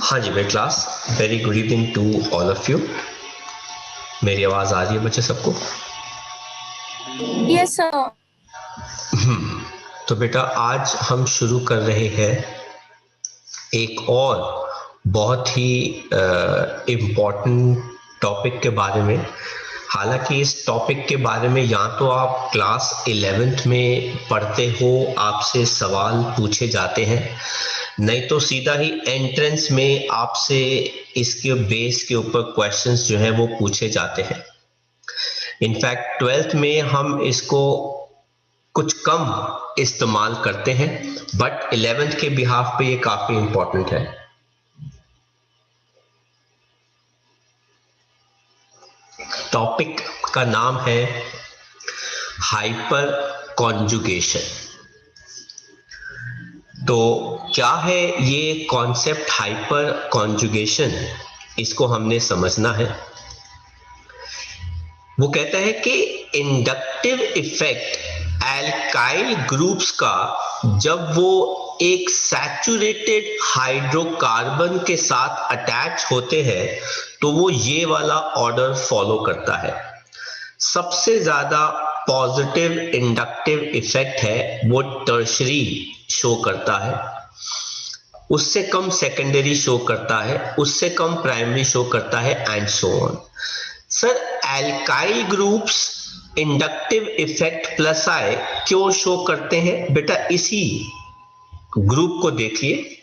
हाँ जी मेरी क्लास। Very good evening to all of you. मेरी आवाज आ रही है बच्चे सबको? Yes sir. तो बेटा आज हम शुरू कर रहे हैं एक और बहुत ही इम्पोर्टेंट टॉपिक के बारे में। हालांकि इस टॉपिक के बारे में या तो आप क्लास 11th में पढ़ते हो, आपसे सवाल पूछे जाते हैं, नहीं तो सीधा ही एंट्रेंस में आपसे इसके बेस के ऊपर क्वेश्चंस जो है वो पूछे जाते हैं। इनफैक्ट 12th में हम इसको कुछ कम इस्तेमाल करते हैं, बट 11th के बिहाफ पे ये काफी इंपॉर्टेंट है। टॉपिक का नाम है हाइपर कॉन्जुगेशन। तो क्या है ये कॉन्सेप्ट हाइपर कॉन्जुगेशन, इसको हमने समझना है। वो कहता है कि इंडक्टिव इफेक्ट एल्काइल ग्रुप्स का जब वो एक सैचुरेटेड हाइड्रोकार्बन के साथ अटैच होते हैं तो वो ये वाला ऑर्डर फॉलो करता है। सबसे ज्यादा पॉजिटिव इंडक्टिव इफेक्ट है वो टर्शरी शो करता है, उससे कम सेकेंडरी शो करता है, उससे कम प्राइमरी शो करता है, and so on. Sir alkyl groups inductive effect plus I क्यों शो करते हैं? बेटा इसी ग्रुप को देखिए,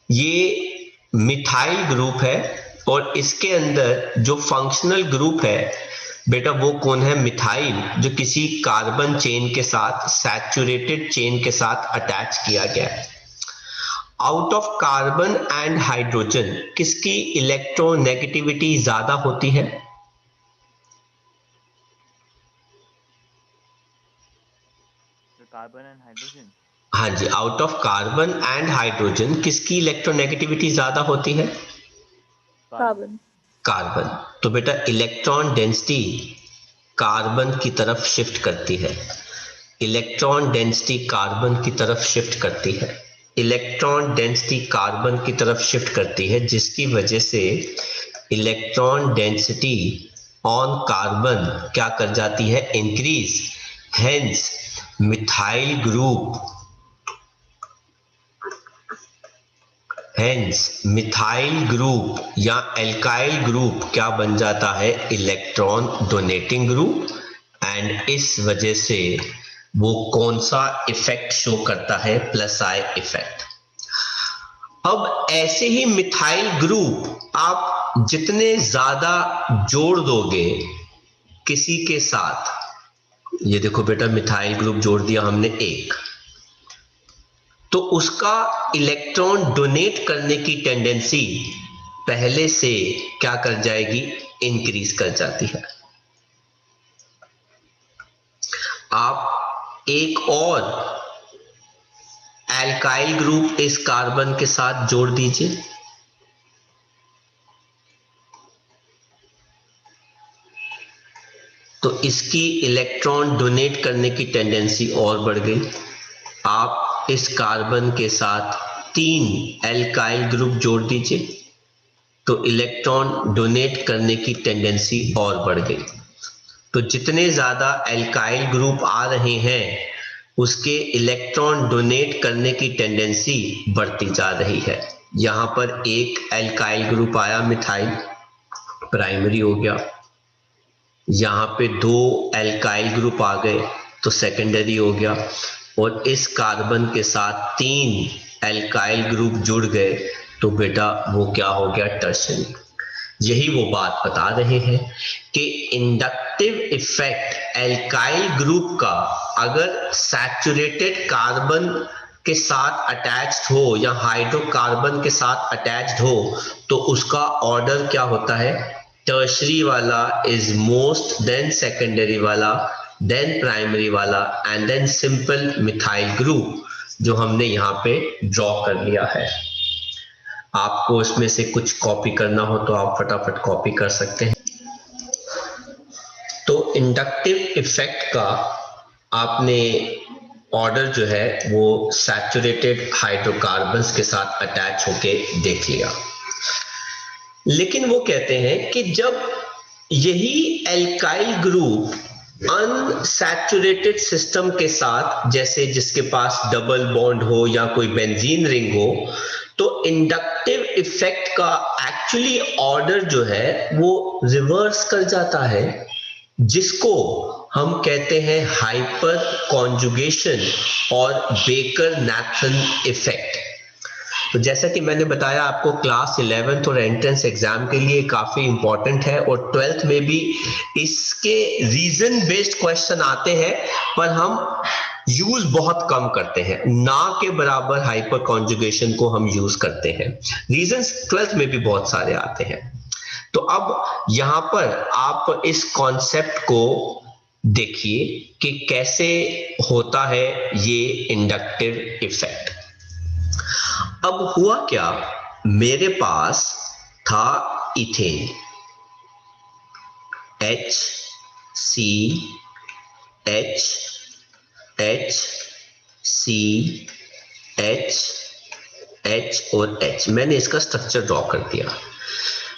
ये मिथाइल ग्रुप है और इसके अंदर जो फंक्शनल ग्रुप है बेटा वो कौन है? मिथाइल, जो किसी कार्बन चेन के साथ, सैचुरेटेड चेन के साथ अटैच किया गया है। Out of carbon and hydrogen किसकी इलेक्ट्रोनेगेटिविटी ज्यादा होती है? Carbon and hydrogen. हाँ जी, out of carbon and hydrogen किसकी इलेक्ट्रोनेगेटिविटी ज्यादा होती है? कार्बन। कार्बन। तो बेटा इलेक्ट्रॉन डेंसिटी कार्बन की तरफ शिफ्ट करती है, इलेक्ट्रॉन डेंसिटी कार्बन की तरफ शिफ्ट करती है, इलेक्ट्रॉन डेंसिटी कार्बन की तरफ शिफ्ट करती है, जिसकी वजह से इलेक्ट्रॉन डेंसिटी ऑन कार्बन क्या कर जाती है? Increase. Hence methyl group, hence methyl group या एल्काइल ग्रुप क्या बन जाता है? Electron donating group. एंड इस वजह से वो कौन सा इफेक्ट शो करता है? Plus I effect. अब ऐसे ही मिथाइल ग्रुप आप जितने ज्यादा जोड़ दोगे किसी के साथ, ये देखो बेटा मिथाइल ग्रुप जोड़ दिया हमने एक, तो उसका इलेक्ट्रॉन डोनेट करने की टेंडेंसी पहले से क्या कर जाएगी? इंक्रीज कर जाती है। आप एक और एल्काइल ग्रुप इस कार्बन के साथ जोड़ दीजिए, तो इसकी इलेक्ट्रॉन डोनेट करने की टेंडेंसी और बढ़ गई। आप इस कार्बन के साथ 3 एल्काइल ग्रुप जोड़ दीजिए, तो इलेक्ट्रॉन डोनेट करने की टेंडेंसी और बढ़ गई। तो जितने ज्यादा एल्काइल ग्रुप आ रहे हैं उसके इलेक्ट्रॉन डोनेट करने की टेंडेंसी बढ़ती जा रही है। यहां पर एक एल्काइल ग्रुप आया मिथाइल, प्राइमरी हो गया। यहां पे 2 एल्काइल ग्रुप आ गए तो सेकेंडरी हो गया, और इस कार्बन के साथ 3 एल्काइल ग्रुप जुड़ गए तो बेटा वो क्या हो गया? टर्शरी। यही वो बात बता रहे हैं कि इंडक्टिव इफेक्ट एल्काइल ग्रुप का अगर सैचुरेटेड कार्बन के साथ अटैच्ड हो या हाइड्रोकार्बन के साथ अटैच्ड हो तो उसका ऑर्डर क्या होता है? टर्शरी वाला इज मोस्ट, देन सेकेंडरी वाला, देन प्राइमरी वाला, and then simple methyl group, जो हमने यहाँ पे ड्रॉ कर लिया है। आपको इसमें से कुछ कॉपी करना हो तो आप फटाफट कॉपी कर सकते हैं। तो इंडक्टिव इफेक्ट का आपने ऑर्डर जो है वो सैचुरेटेड हाइड्रोकार्बन्स के साथ अटैच होके देख लिया। लेकिन वो कहते हैं कि जब यही एल्काइल ग्रुप अनसैचुरेटेड सिस्टम के साथ, जैसे जिसके पास डबल बॉन्ड हो या कोई बेंजीन रिंग हो, तो इंडक्टिव इफेक्ट का एक्चुअली ऑर्डर जो है वो रिवर्स कर जाता है, जिसको हम कहते हैं हाइपर कॉन्जुगेशन और बेकर नैथन इफेक्ट। तो जैसा कि मैंने बताया आपको, क्लास 11th और एंट्रेंस एग्जाम के लिए काफी इंपॉर्टेंट है, और 12th में भी इसके रीजन बेस्ड क्वेश्चन आते हैं, पर हम यूज बहुत कम करते हैं, ना के बराबर हाइपर कॉन्जुगेशन को हम यूज करते हैं। रीजंस 12th में भी बहुत सारे आते हैं। तो अब यहां पर आप इस कॉन्सेप्ट को देखिए कि कैसे होता है ये इंडक्टिव इफेक्ट। अब हुआ क्या, मेरे पास था ethane, H C H H C H H और H। मैंने इसका स्ट्रक्चर ड्रॉ कर दिया।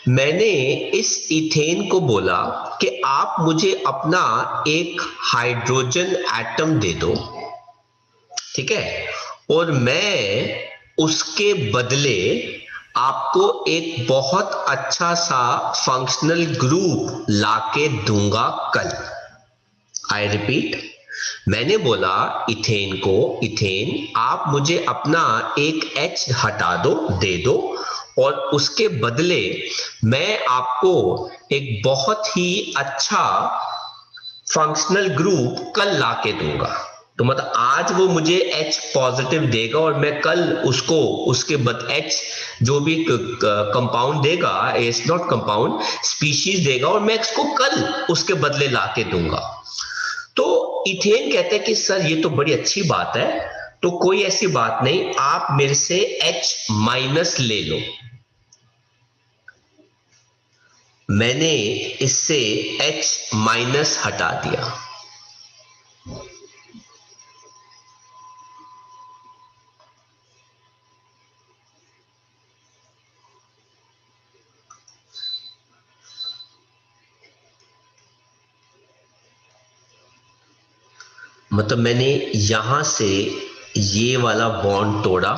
मैंने इस इथेन को बोला कि आप मुझे अपना एक हाइड्रोजन एटम दे दो, ठीक है, और मैं उसके बदले आपको एक बहुत अच्छा सा फंक्शनल ग्रुप लाके दूंगा कल। आई रिपीट, मैंने बोला इथेन को, इथेन आप मुझे अपना एक H हटा दो, दे दो, और उसके बदले मैं आपको एक बहुत ही अच्छा फंक्शनल ग्रुप कल लाके दूंगा। तो मतलब आज वो मुझे H पॉजिटिव देगा और मैं कल उसको उसके बाद H जो भी कंपाउंड देगा, इट्स नॉट कंपाउंड, स्पीशीज देगा, और मैं इसको कल उसके बदले लाके दूंगा। तो इथेन कहते हैं कि सर ये तो बड़ी अच्छी बात है, तो कोई ऐसी बात नहीं, आप मेरे से H माइनस ले लो। मैंने इससे H माइनस हटा दिया। मतलब मैंने यहां से ये वाला बॉन्ड तोड़ा,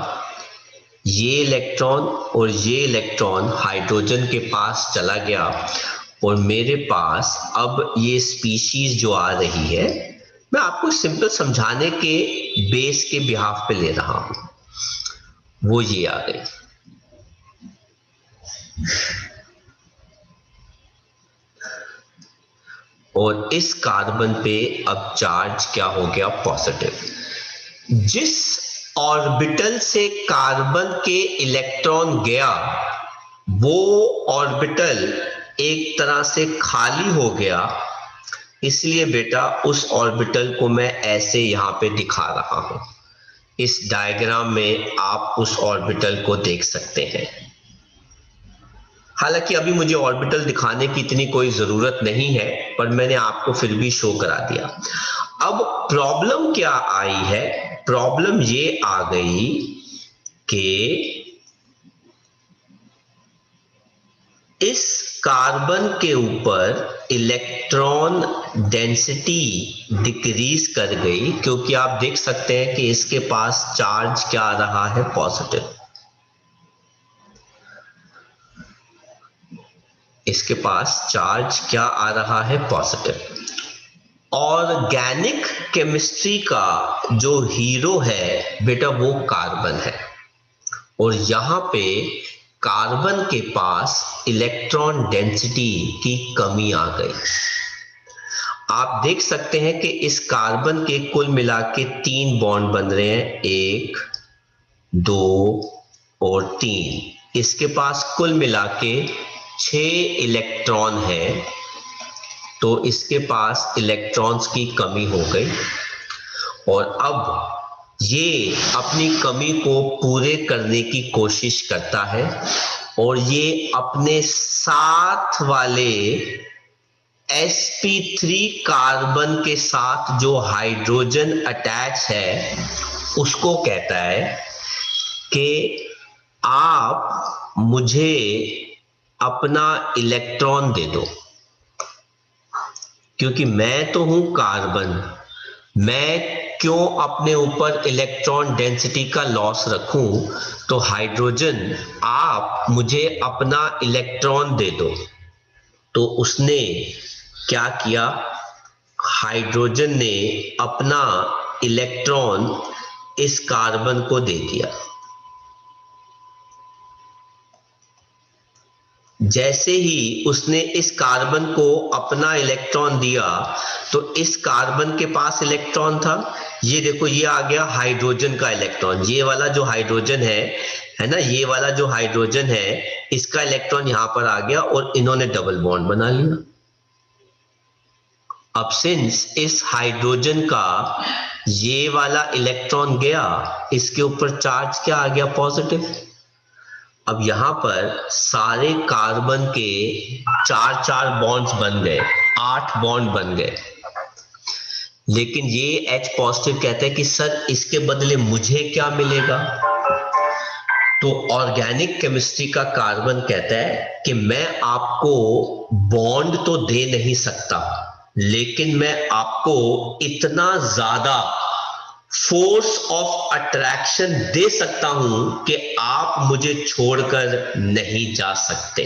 ये इलेक्ट्रॉन और ये इलेक्ट्रॉन हाइड्रोजन के पास चला गया, और मेरे पास अब ये स्पीशीज जो आ रही है, मैं आपको सिंपल समझाने के बेस के बिहाफ पे ले रहा हूं, वो ये आ गई। और इस कार्बन पे अब चार्ज क्या हो गया, पॉजिटिव। जिस ऑर्बिटल से कार्बन के इलेक्ट्रॉन गया, वो ऑर्बिटल एक तरह से खाली हो गया, इसलिए बेटा उस ऑर्बिटल को मैं ऐसे यहां पे दिखा रहा हूं। इस डायग्राम में आप उस ऑर्बिटल को देख सकते हैं। हालांकि अभी मुझे ऑर्बिटल दिखाने की इतनी कोई जरूरत नहीं है, पर मैंने आपको फिर भी शो करा दिया। अब प्रॉब्लम क्या आई है, प्रॉब्लम ये आ गई कि इस कार्बन के ऊपर इलेक्ट्रॉन डेंसिटी डिक्रीज कर गई, क्योंकि आप देख सकते हैं कि इसके पास चार्ज क्या आ रहा है, पॉजिटिव। इसके पास चार्ज क्या आ रहा है, पॉजिटिव। ऑर्गेनिक केमिस्ट्री का जो हीरो है बेटा वो कार्बन है, और यहां पे कार्बन के पास इलेक्ट्रॉन डेंसिटी की कमी आ गई। आप देख सकते हैं कि इस कार्बन के कुल मिला के 3 बॉन्ड बन रहे हैं, 1 2 और 3। इसके पास कुल मिला के 6 इलेक्ट्रॉन है, तो इसके पास इलेक्ट्रॉन्स की कमी हो गई, और अब ये अपनी कमी को पूरे करने की कोशिश करता है, और ये अपने साथ वाले sp3 कार्बन के साथ जो हाइड्रोजन अटैच है उसको कहता है कि आप मुझे अपना इलेक्ट्रॉन दे दो, क्योंकि मैं तो हूं कार्बन, मैं क्यों अपने ऊपर इलेक्ट्रॉन डेंसिटी का लॉस रखूं, तो हाइड्रोजन आप मुझे अपना इलेक्ट्रॉन दे दो। तो उसने क्या किया, हाइड्रोजन ने अपना इलेक्ट्रॉन इस कार्बन को दे दिया। जैसे ही उसने इस कार्बन को अपना इलेक्ट्रॉन दिया, तो इस कार्बन के पास इलेक्ट्रॉन था, ये देखो ये आ गया हाइड्रोजन का इलेक्ट्रॉन, ये वाला जो हाइड्रोजन है ना, ये वाला जो हाइड्रोजन है इसका इलेक्ट्रॉन यहां पर आ गया और इन्होंने डबल बॉन्ड बना लिया। अब सिंस इस हाइड्रोजन का ये वाला इलेक्ट्रॉन गया, इसके ऊपर चार्ज क्या आ गया, पॉजिटिव। अब यहां पर सारे कार्बन के 4-4 बॉन्ड्स बन गए, 8 बॉन्ड बन गए। लेकिन ये H पॉजिटिव कहता है कि सर इसके बदले मुझे क्या मिलेगा। तो ऑर्गेनिक केमिस्ट्री का कार्बन कहता है कि मैं आपको बॉन्ड तो दे नहीं सकता, लेकिन मैं आपको इतना ज्यादा फोर्स ऑफ अट्रैक्शन दे सकता हूं कि आप मुझे छोड़कर नहीं जा सकते।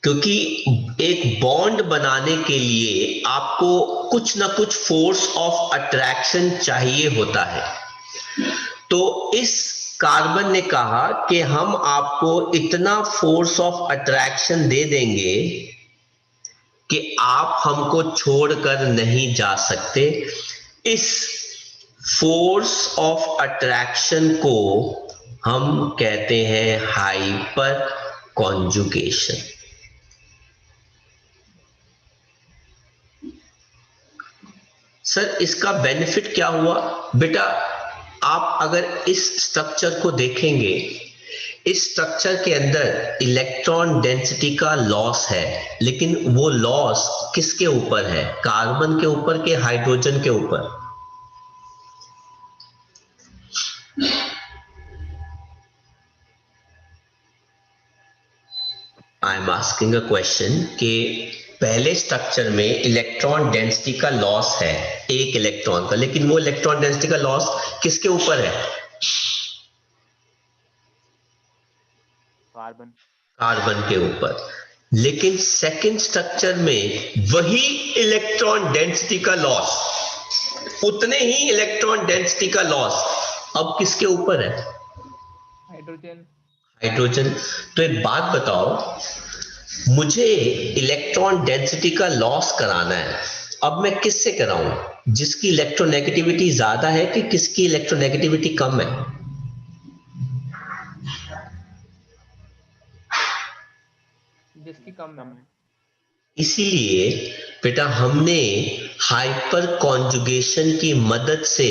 क्योंकि एक बॉन्ड बनाने के लिए आपको कुछ ना कुछ फोर्स ऑफ अट्रैक्शन चाहिए होता है। तो इस कार्बन ने कहा कि हम आपको इतना फोर्स ऑफ अट्रैक्शन दे देंगे कि आप हमको छोड़कर नहीं जा सकते। इस फोर्स ऑफ अट्रैक्शन को हम कहते हैं हाइपर कॉन्जुगेशन। सर इसका बेनिफिट क्या हुआ बेटा, आप अगर इस स्ट्रक्चर को देखेंगे, इस स्ट्रक्चर के अंदर इलेक्ट्रॉन डेंसिटी का लॉस है, लेकिन वो लॉस किसके ऊपर है, कार्बन के ऊपर के हाइड्रोजन के ऊपर। I am asking a question कि पहले स्ट्रक्चर में इलेक्ट्रॉन डेंसिटी का लॉस है एक इलेक्ट्रॉन का, लेकिन वो इलेक्ट्रॉन डेंसिटी का लॉस किसके ऊपर है, कार्बन के ऊपर। लेकिन सेकंड स्ट्रक्चर में वही इलेक्ट्रॉन डेंसिटी का लॉस, उतने ही इलेक्ट्रॉन डेंसिटी का लॉस अब किसके ऊपर है, हाइड्रोजन। तो एक बात बताओ, मुझे इलेक्ट्रॉन डेंसिटी का लॉस कराना है, अब मैं किससे कराऊं, जिसकी इलेक्ट्रोनेगेटिविटी ज्यादा है कि किसकी इलेक्ट्रोनेगेटिविटी कम है। जिसकी कम है। इसीलिए बेटा हमने हाइपर कॉन्जुगेशन की मदद से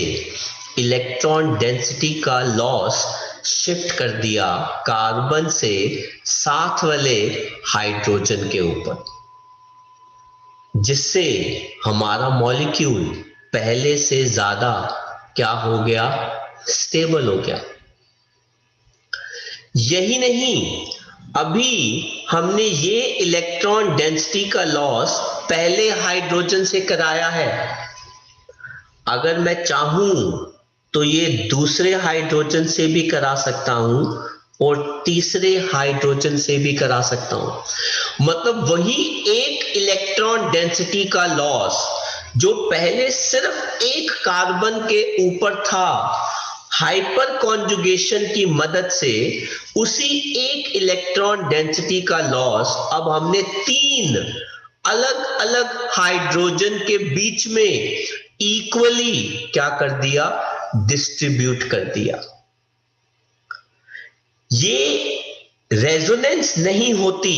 इलेक्ट्रॉन डेंसिटी का लॉस शिफ्ट कर दिया कार्बन से साथ वाले हाइड्रोजन के ऊपर, जिससे हमारा मॉलिक्यूल पहले से ज्यादा क्या हो गया, स्टेबल हो गया। यही नहीं, अभी हमने ये इलेक्ट्रॉन डेंसिटी का लॉस पहले हाइड्रोजन से कराया है, अगर मैं चाहूं तो ये दूसरे हाइड्रोजन से भी करा सकता हूं और तीसरे हाइड्रोजन से भी करा सकता हूं। मतलब वही एक इलेक्ट्रॉन डेंसिटी का लॉस जो पहले सिर्फ एक कार्बन के ऊपर था, हाइपर कॉन्जुगेशन की मदद से उसी एक इलेक्ट्रॉन डेंसिटी का लॉस अब हमने 3 अलग अलग हाइड्रोजन के बीच में इक्वली क्या कर दिया, डिस्ट्रीब्यूट कर दिया। ये रेजोनेंस नहीं होती,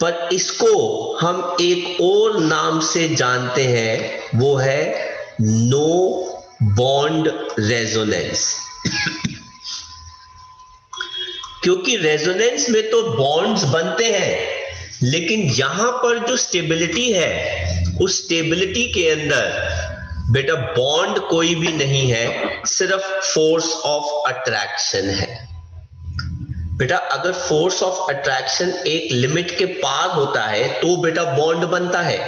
पर इसको हम एक और नाम से जानते हैं, वो है नो बॉन्ड रेजोनेंस। क्योंकि रेजोनेंस में तो बॉन्ड्स बनते हैं, लेकिन यहां पर जो स्टेबिलिटी है, उस स्टेबिलिटी के अंदर बेटा बॉन्ड कोई भी नहीं है, सिर्फ फोर्स ऑफ अट्रैक्शन है। बेटा अगर फोर्स ऑफ अट्रैक्शन एक लिमिट के पार होता है तो बेटा बॉन्ड बनता है,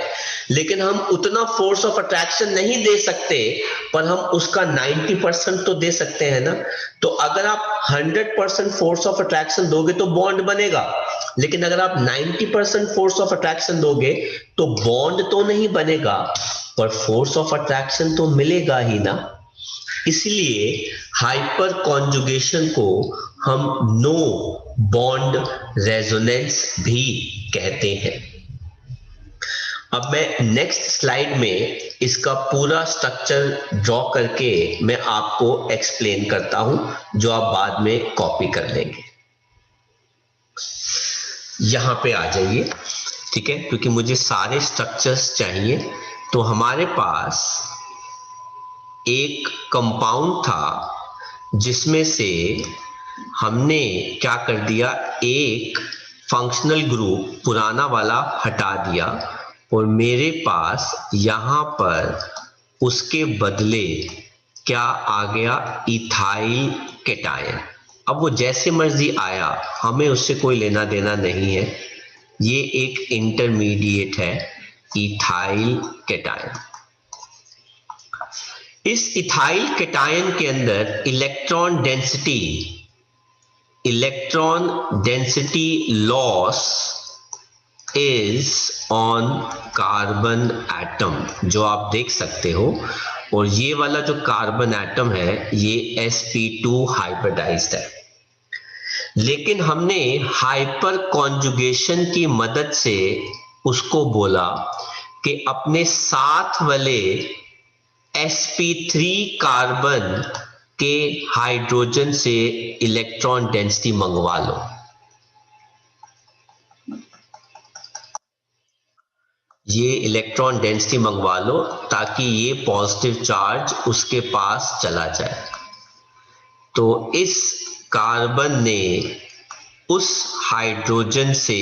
लेकिन हम उतना फोर्स ऑफ अट्रैक्शन नहीं दे सकते, पर हम उसका 90% तो दे सकते हैं ना। तो अगर आप 100% फोर्स ऑफ अट्रैक्शन दोगे तो बॉन्ड बनेगा, लेकिन अगर आप 90% फोर्स ऑफ अट्रैक्शन दोगे तो बॉन्ड तो नहीं बनेगा, पर फोर्स ऑफ अट्रैक्शन तो मिलेगा ही ना। इसलिए हाइपर कॉन्जुगेशन को हम नो बॉन्ड रेजोनेंस भी कहते हैं। अब मैं नेक्स्ट स्लाइड में इसका पूरा स्ट्रक्चर ड्रॉ करके मैं आपको एक्सप्लेन करता हूं, जो आप बाद में कॉपी कर लेंगे। यहां पे आ जाइए, ठीक है, क्योंकि मुझे सारे स्ट्रक्चर्स चाहिए। तो हमारे पास एक कंपाउंड था जिसमें से हमने क्या कर दिया, एक फंक्शनल ग्रुप पुराना वाला हटा दिया और मेरे पास यहां पर उसके बदले क्या आ गया, इथाइल केटायन। अब वो जैसे मर्जी आया, हमें उससे कोई लेना देना नहीं है, ये एक इंटरमीडिएट है, इथाइल केटायन। इस इथाइल केटायन के अंदर electron density loss is on carbon atom, जो आप देख सकते हो। और ये वाला जो कार्बन एटम है ये sp2 हाइब्रिडाइज्ड है, लेकिन हमने हाइपर कॉन्जुगेशन की मदद से उसको बोला कि अपने साथ वाले sp3 कार्बन के हाइड्रोजन से इलेक्ट्रॉन डेंसिटी मंगवा लो। ये इलेक्ट्रॉन डेंसिटी मंगवा लो ताकि ये पॉजिटिव चार्ज उसके पास चला जाए। तो इस कार्बन ने उस हाइड्रोजन से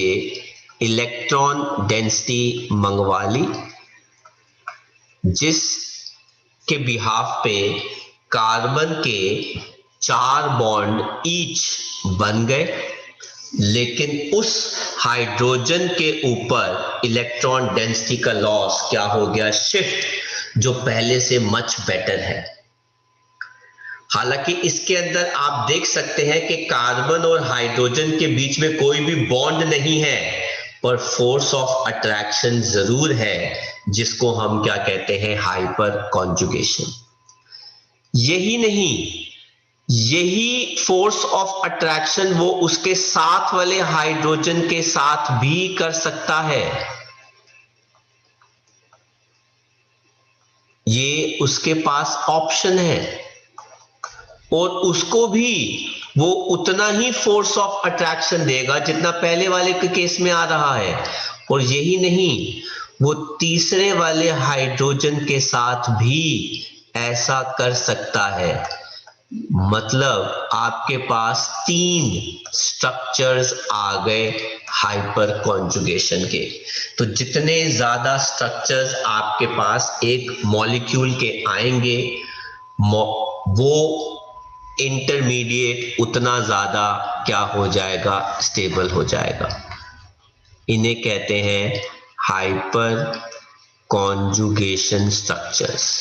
इलेक्ट्रॉन डेंसिटी मंगवा ली, जिस के बिहाफ पे कार्बन के 4 बॉन्ड ईच बन गए, लेकिन उस हाइड्रोजन के ऊपर इलेक्ट्रॉन डेंसिटी का लॉस क्या हो गया, शिफ्ट, जो पहले से मच बेटर है। हालांकि इसके अंदर आप देख सकते हैं कि कार्बन और हाइड्रोजन के बीच में कोई भी बॉन्ड नहीं है, पर फोर्स ऑफ अट्रैक्शन जरूर है, जिसको हम क्या कहते हैं, हाइपर कॉन्जुगेशन। यही नहीं, यही फोर्स ऑफ अट्रैक्शन वो उसके साथ वाले हाइड्रोजन के साथ भी कर सकता है। ये उसके पास ऑप्शन है और उसको भी वो उतना ही फोर्स ऑफ अट्रैक्शन देगा जितना पहले वाले के केस में आ रहा है। और यही नहीं, वो तीसरे वाले हाइड्रोजन के साथ भी ऐसा कर सकता है। मतलब आपके पास 3 स्ट्रक्चर्स आ गए हाइपर कॉन्जुगेशन के। तो जितने ज्यादा स्ट्रक्चर्स आपके पास एक मॉलिक्यूल के आएंगे, वो इंटरमीडिएट उतना ज्यादा क्या हो जाएगा, स्टेबल हो जाएगा। इन्हें कहते हैं हाइपर कॉन्जुगेशन स्ट्रक्चर्स।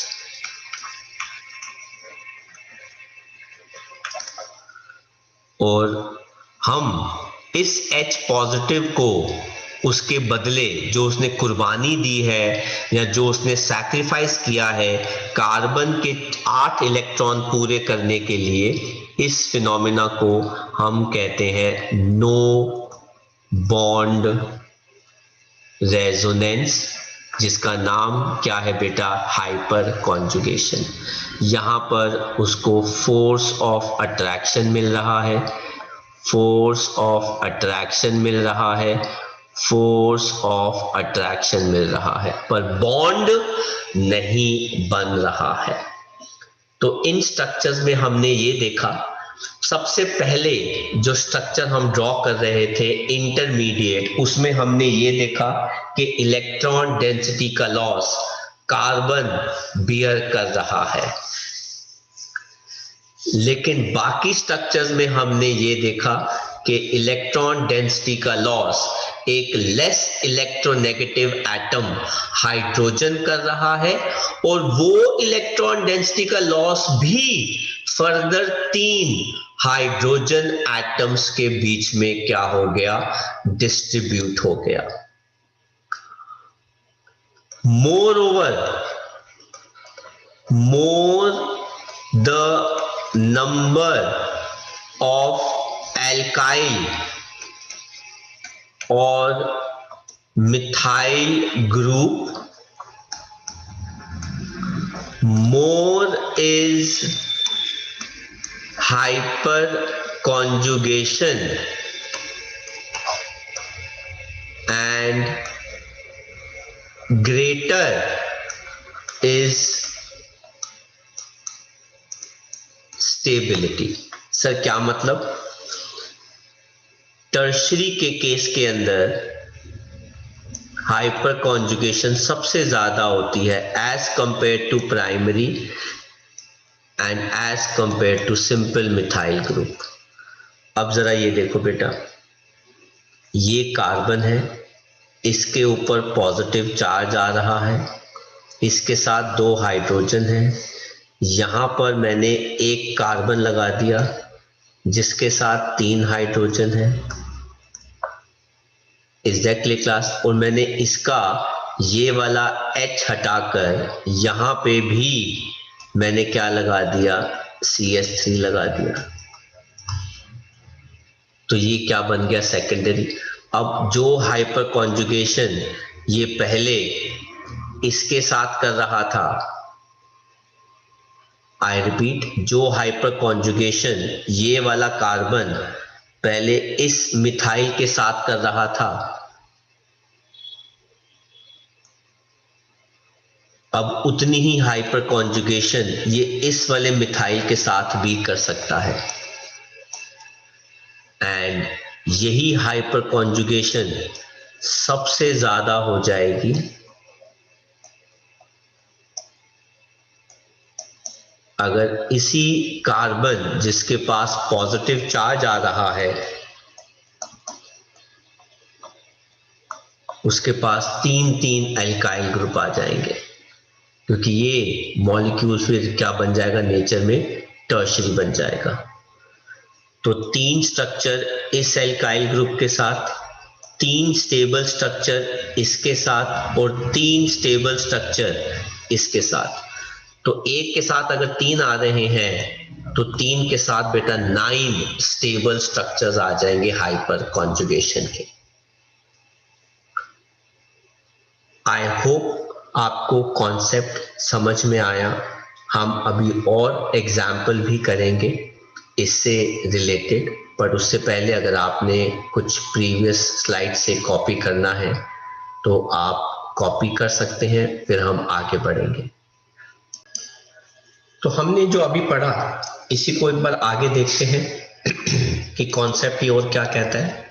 और हम इस H पॉजिटिव को उसके बदले जो उसने कुर्बानी दी है या जो उसने सैक्रिफाइस किया है कार्बन के 8 इलेक्ट्रॉन पूरे करने के लिए, इस फिनोमिना को हम कहते हैं नो बॉन्ड रेजोनेंस, जिसका नाम क्या है बेटा, हाइपर कॉन्जुगेशन। यहां पर उसको फोर्स ऑफ अट्रैक्शन मिल रहा है, फोर्स ऑफ अट्रैक्शन मिल रहा है, फोर्स ऑफ अट्रैक्शन मिल रहा है, पर बॉन्ड नहीं बन रहा है। तो इन स्ट्रक्चर्स में हमने ये देखा, सबसे पहले जो स्ट्रक्चर हम ड्रॉ कर रहे थे इंटरमीडिएट, उसमें हमने ये देखा कि इलेक्ट्रॉन डेंसिटी का लॉस कार्बन बियर कर रहा है। लेकिन बाकी स्ट्रक्चर्स में हमने ये देखा कि इलेक्ट्रॉन डेंसिटी का लॉस एक लेस इलेक्ट्रोनेगेटिव एटम हाइड्रोजन कर रहा है, और वो इलेक्ट्रॉन डेंसिटी का लॉस भी फर्दर 3 हाइड्रोजन एटम्स के बीच में क्या हो गया, डिस्ट्रीब्यूट हो गया। more the number of alkyl or methyl group, more is hyperconjugation and greater is stability. Sir क्या मतलब? टर्शरी के केस के अंदर हाइपर कॉन्जुगेशन सबसे ज्यादा होती है as compare to primary and as compare to simple methyl group. अब जरा ये देखो बेटा, ये कार्बन है, इसके ऊपर पॉजिटिव चार्ज आ रहा है, इसके साथ 2 हाइड्रोजन है, यहां पर मैंने एक कार्बन लगा दिया जिसके साथ 3 हाइड्रोजन है। एग्जैक्टली क्लास, और मैंने इसका ये वाला H हटाकर यहां पे भी मैंने क्या लगा दिया, CH3 लगा दिया। तो ये क्या बन गया, सेकेंडरी। अब जो हाइपर कॉन्जुगेशन ये पहले इसके साथ कर रहा था, आई रिपीट, जो हाइपर कॉन्जुगेशन ये वाला कार्बन पहले इस मिथाइल के साथ कर रहा था, अब उतनी ही हाइपर कॉन्जुगेशन ये इस वाले मिथाइल के साथ भी कर सकता है। एंड यही हाइपर कॉन्जुगेशन सबसे ज्यादा हो जाएगी अगर इसी कार्बन जिसके पास पॉजिटिव चार्ज आ रहा है उसके पास 3 एल्काइल ग्रुप आ जाएंगे, क्योंकि ये मॉलिक्यूल फिर क्या बन जाएगा, नेचर में टर्शरी बन जाएगा। तो 3 स्ट्रक्चर इस एल्काइल ग्रुप के साथ, 3 स्टेबल स्ट्रक्चर इसके साथ, और 3 स्टेबल स्ट्रक्चर इसके साथ। तो एक के साथ अगर 3 आ रहे हैं तो 3 के साथ बेटा 9 स्टेबल स्ट्रक्चर्स आ जाएंगे हाइपर कॉन्जुगेशन के। आई होप आपको कॉन्सेप्ट समझ में आया। हम अभी और एग्जाम्पल भी करेंगे इससे रिलेटेड, पर उससे पहले अगर आपने कुछ प्रीवियस स्लाइड से कॉपी करना है तो आप कॉपी कर सकते हैं, फिर हम आगे बढ़ेंगे। तो हमने जो अभी पढ़ा इसी को एक बार आगे देखते हैं कि कॉन्सेप्ट ये और क्या कहता है।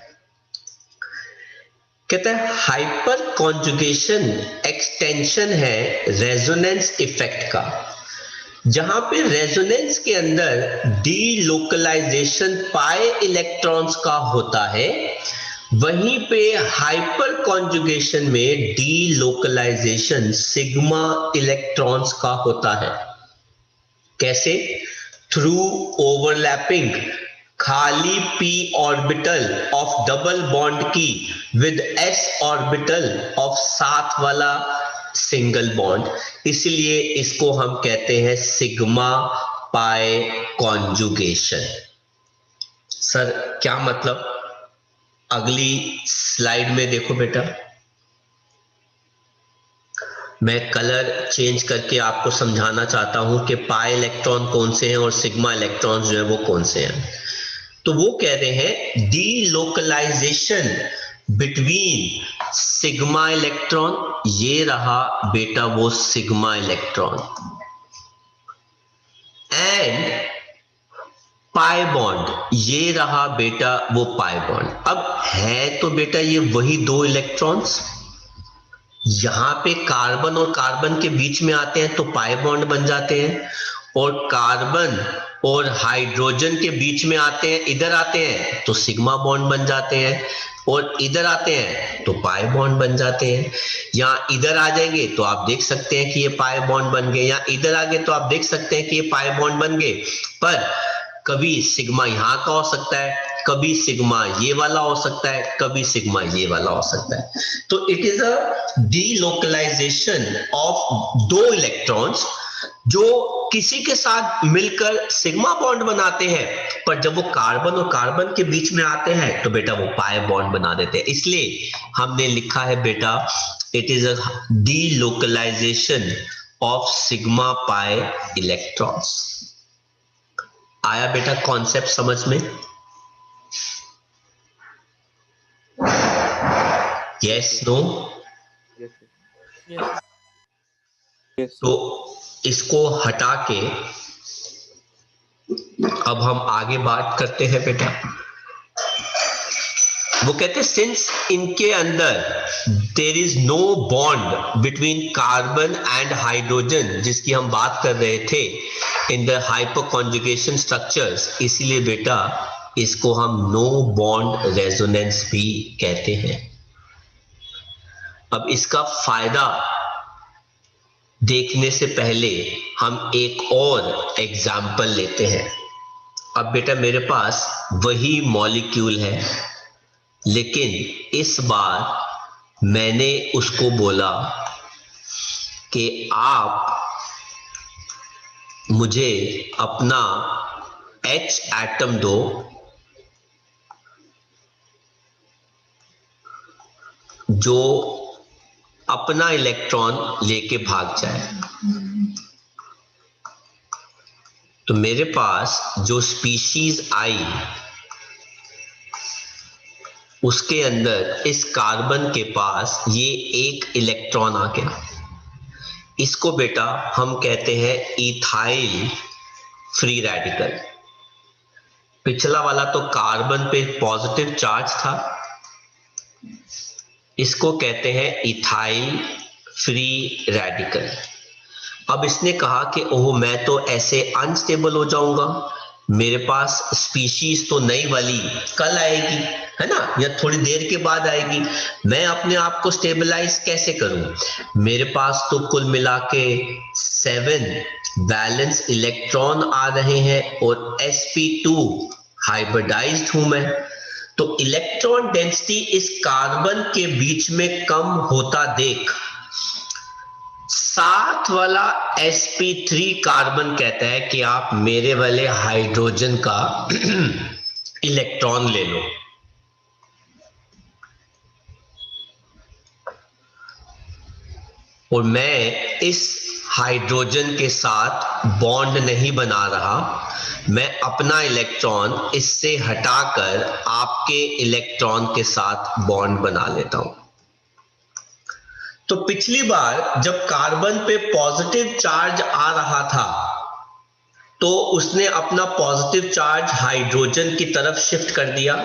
कहता है हाइपर कॉन्जुगेशन एक्सटेंशन है रेजोनेंस इफेक्ट का। जहां पे रेजोनेंस के अंदर डीलोकलाइजेशन पाई इलेक्ट्रॉन्स का होता है, वहीं पे हाइपर कॉन्जुगेशन में डीलोकलाइजेशन सिग्मा इलेक्ट्रॉन्स का होता है। कैसे? थ्रू ओवरलैपिंग खाली p orbital of double bond की विद s ऑर्बिटल ऑफ साथ वाला सिंगल बॉन्ड, इसलिए इसको हम कहते हैं सिग्मा पाई कॉन्जुगेशन। सर क्या मतलब? अगली स्लाइड में देखो बेटा, मैं कलर चेंज करके आपको समझाना चाहता हूं कि पाई इलेक्ट्रॉन कौन से हैं और सिग्मा इलेक्ट्रॉन जो है वो कौन से हैं। तो वो कह रहे हैं डीलोकलाइजेशन बिटवीन सिग्मा इलेक्ट्रॉन, ये रहा बेटा वो sigma electron, and pi bond, ये रहा बेटा वो पाई बॉन्ड। अब है तो बेटा ये वही 2 इलेक्ट्रॉन्स, यहां पे कार्बन और कार्बन के बीच में आते हैं तो पाई बॉन्ड बन जाते हैं, और कार्बन और हाइड्रोजन के बीच में आते हैं, इधर आते हैं तो सिग्मा बॉन्ड बन जाते हैं, और इधर आते हैं तो पाई बॉन्ड बन जाते हैं। या इधर आ जाएंगे तो आप देख सकते हैं कि ये पाई बॉन्ड बन गए, या इधर आ गए तो आप देख सकते हैं कि ये पाई बॉन्ड बन गए। पर कभी सिग्मा यहाँ का हो सकता है, कभी सिग्मा ये वाला हो सकता है, कभी सिग्मा ये वाला हो सकता है। तो it is a delocalization of दो इलेक्ट्रॉन्स जो किसी के साथ मिलकर सिग्मा बॉन्ड बनाते हैं, पर जब वो कार्बन और कार्बन के बीच में आते हैं तो बेटा वो पाई बॉन्ड बना देते हैं। इसलिए हमने लिखा है बेटा it is a delocalization of sigma pi electrons. आया बेटा कॉन्सेप्ट समझ में? Yes no? तो इसको हटा के अब हम आगे बात करते हैं बेटा। वो कहते हैं सिंस इनके अंदर there is no bond between carbon and hydrogen, जिसकी हम बात कर रहे थे इन द हाइपरकॉन्जुगेशन स्ट्रक्चर्स, इसीलिए बेटा इसको हम नो बॉन्ड रेजोनेंस भी कहते हैं। अब इसका फायदा देखने से पहले हम एक और एग्जाम्पल लेते हैं। अब बेटा मेरे पास वही मॉलिक्यूल है, लेकिन इस बार मैंने उसको बोला कि आप मुझे अपना H एटम दो जो अपना इलेक्ट्रॉन लेके भाग जाए। तो मेरे पास जो स्पीशीज आई उसके अंदर इस कार्बन के पास ये एक इलेक्ट्रॉन आ गया। इसको बेटा हम कहते हैं इथाइल फ्री रेडिकल। पिछला वाला तो कार्बन पे पॉजिटिव चार्ज था, इसको कहते हैं इथाइल फ्री रेडिकल। अब इसने कहा कि ओह मैं तो ऐसे अनस्टेबल हो जाऊंगा, मेरे पास स्पीशीज तो नई वाली कल आएगी, है ना, या थोड़ी देर के बाद आएगी, मैं अपने आप को स्टेबलाइज कैसे करूं? मेरे पास तो कुल मिला के 7 बैलेंस इलेक्ट्रॉन आ रहे हैं और sp2 हाइब्रिडाइज्ड हूं मैं। तो इलेक्ट्रॉन डेंसिटी इस कार्बन के बीच में कम होता देख साथ वाला sp3 कार्बन कहता है कि आप मेरे वाले हाइड्रोजन का इलेक्ट्रॉन ले लो। और मैं इस हाइड्रोजन के साथ बॉन्ड नहीं बना रहा, मैं अपना इलेक्ट्रॉन इससे हटाकर आपके इलेक्ट्रॉन के साथ बॉन्ड बना लेता हूं। तो पिछली बार जब कार्बन पे पॉजिटिव चार्ज आ रहा था तो उसने अपना पॉजिटिव चार्ज हाइड्रोजन की तरफ शिफ्ट कर दिया,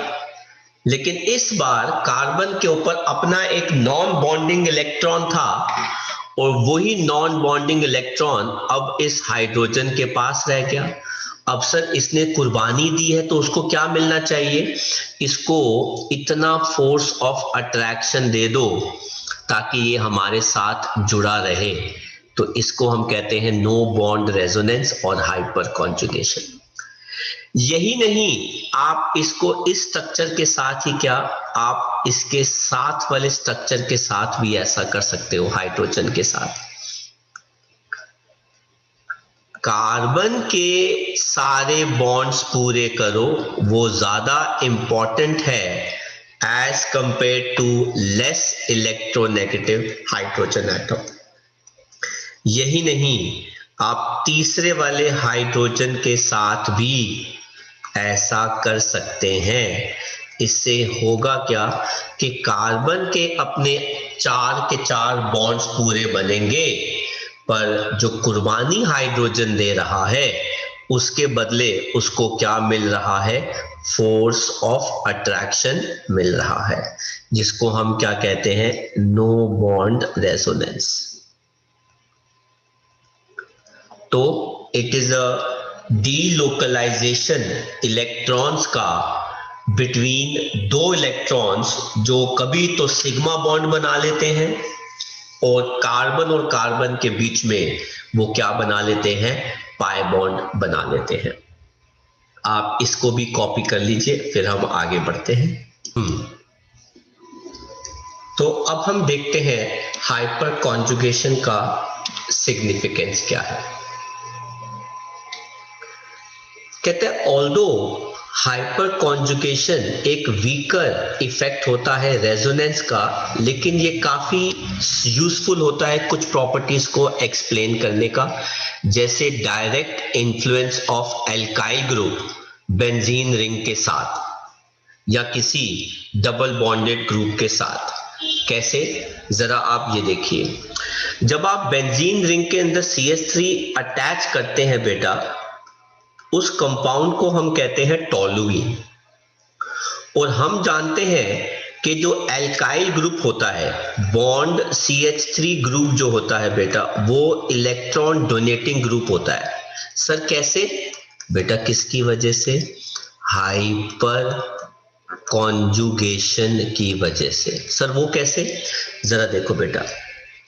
लेकिन इस बार कार्बन के ऊपर अपना एक नॉन बॉन्डिंग इलेक्ट्रॉन था और वही नॉन बॉन्डिंग इलेक्ट्रॉन अब इस हाइड्रोजन के पास रह गया। अब सर इसने कुर्बानी दी है तो उसको क्या मिलना चाहिए? इसको इतना फोर्स ऑफ अट्रैक्शन दे दो ताकि ये हमारे साथ जुड़ा रहे। तो इसको हम कहते हैं नो बॉन्ड रेजोनेंस और हाइपर कॉन्जुगेशन। यही नहीं, आप इसको इस स्ट्रक्चर के साथ ही क्या, आप इसके साथ वाले स्ट्रक्चर के साथ भी ऐसा कर सकते हो। हाइड्रोजन के साथ कार्बन के सारे बॉन्ड्स पूरे करो, वो ज्यादा इंपॉर्टेंट है as compare to less electronegative hydrogen atom. यही नहीं, आप तीसरे वाले हाइड्रोजन के साथ भी ऐसा कर सकते हैं। इससे होगा क्या कि कार्बन के अपने 4 के 4 बॉन्ड्स पूरे बनेंगे, पर जो कुर्बानी हाइड्रोजन दे रहा है उसके बदले उसको क्या मिल रहा है? फोर्स ऑफ अट्रैक्शन मिल रहा है, जिसको हम क्या कहते हैं? No bond resonance. तो it is a delocalisation electrons का बिटवीन दो इलेक्ट्रॉन्स जो कभी तो सिग्मा बॉन्ड बना लेते हैं और कार्बन के बीच में वो क्या बना लेते हैं, पाई बॉन्ड बना लेते हैं। आप इसको भी कॉपी कर लीजिए, फिर हम आगे बढ़ते हैं। तो अब हम देखते हैं हाइपर कॉन्जुगेशन का सिग्निफिकेंस क्या है। कहते हैं ऑल्दो हाइपर कॉन्जुगेशन एक वीकर इफेक्ट होता है रेजोनेंस का, लेकिन ये काफी यूजफुल होता है कुछ प्रॉपर्टीज को एक्सप्लेन करने का, जैसे direct influence of alkyl group benzene ring के साथ या किसी डबल बॉन्डेड ग्रुप के साथ। कैसे, जरा आप ये देखिए, जब आप बेंजीन रिंग के अंदर CH3 अटैच करते हैं बेटा, उस कंपाउंड को हम कहते हैं टोलुइन। और हम जानते हैं कि जो एल्काइल ग्रुप होता है, बॉन्ड CH3 ग्रुप जो होता है बेटा, वो इलेक्ट्रॉन डोनेटिंग ग्रुप होता है। सर कैसे बेटा, किसकी वजह से, हाइपर कॉन्जुगेशन की वजह से। सर वो कैसे, जरा देखो बेटा,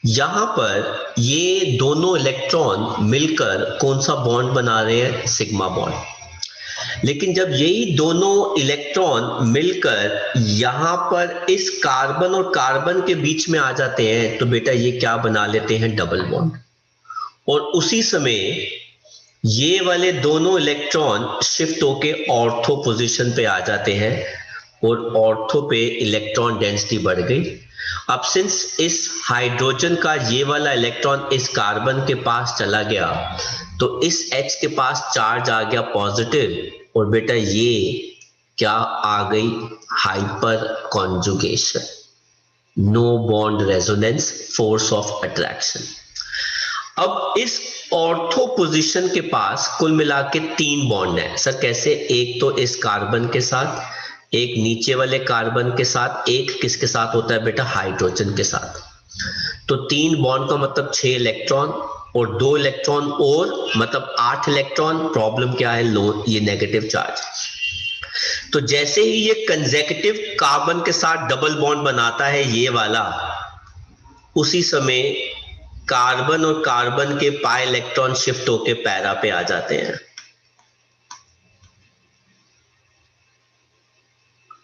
यहां पर ये दोनों इलेक्ट्रॉन मिलकर कौन सा बॉन्ड बना रहे हैं, सिग्मा बॉन्ड। लेकिन जब यही दोनों इलेक्ट्रॉन मिलकर यहां पर इस कार्बन और कार्बन के बीच में आ जाते हैं, तो बेटा ये क्या बना लेते हैं, डबल बॉन्ड। और उसी समय ये वाले दोनों इलेक्ट्रॉन शिफ्ट होके ऑर्थो पोजीशन पे आ जाते हैं और ऑर्थो पे इलेक्ट्रॉन डेंसिटी बढ़ गई। अब सिंस इस हाइड्रोजन का ये वाला इलेक्ट्रॉन इस कार्बन के पास चला गया, तो इस H के पास चार्ज आ गया पॉजिटिव, और बेटा ये क्या आ गई, hyperconjugation, no bond resonance, force of attraction. अब इस ऑर्थो पोजीशन के पास कुल मिला के 3 बॉन्ड है। सर कैसे, एक तो इस कार्बन के साथ, एक नीचे वाले कार्बन के साथ, एक किसके साथ होता है बेटा, हाइड्रोजन के साथ। तो 3 बॉन्ड का मतलब 6 इलेक्ट्रॉन, और 2 इलेक्ट्रॉन और मतलब 8 इलेक्ट्रॉन। प्रॉब्लम क्या है, लो ये नेगेटिव चार्ज। तो जैसे ही ये कंसेक्यूटिव कार्बन के साथ डबल बॉन्ड बनाता है ये वाला, उसी समय कार्बन और कार्बन के पाई इलेक्ट्रॉन शिफ्ट होके पैरा पे आ जाते हैं।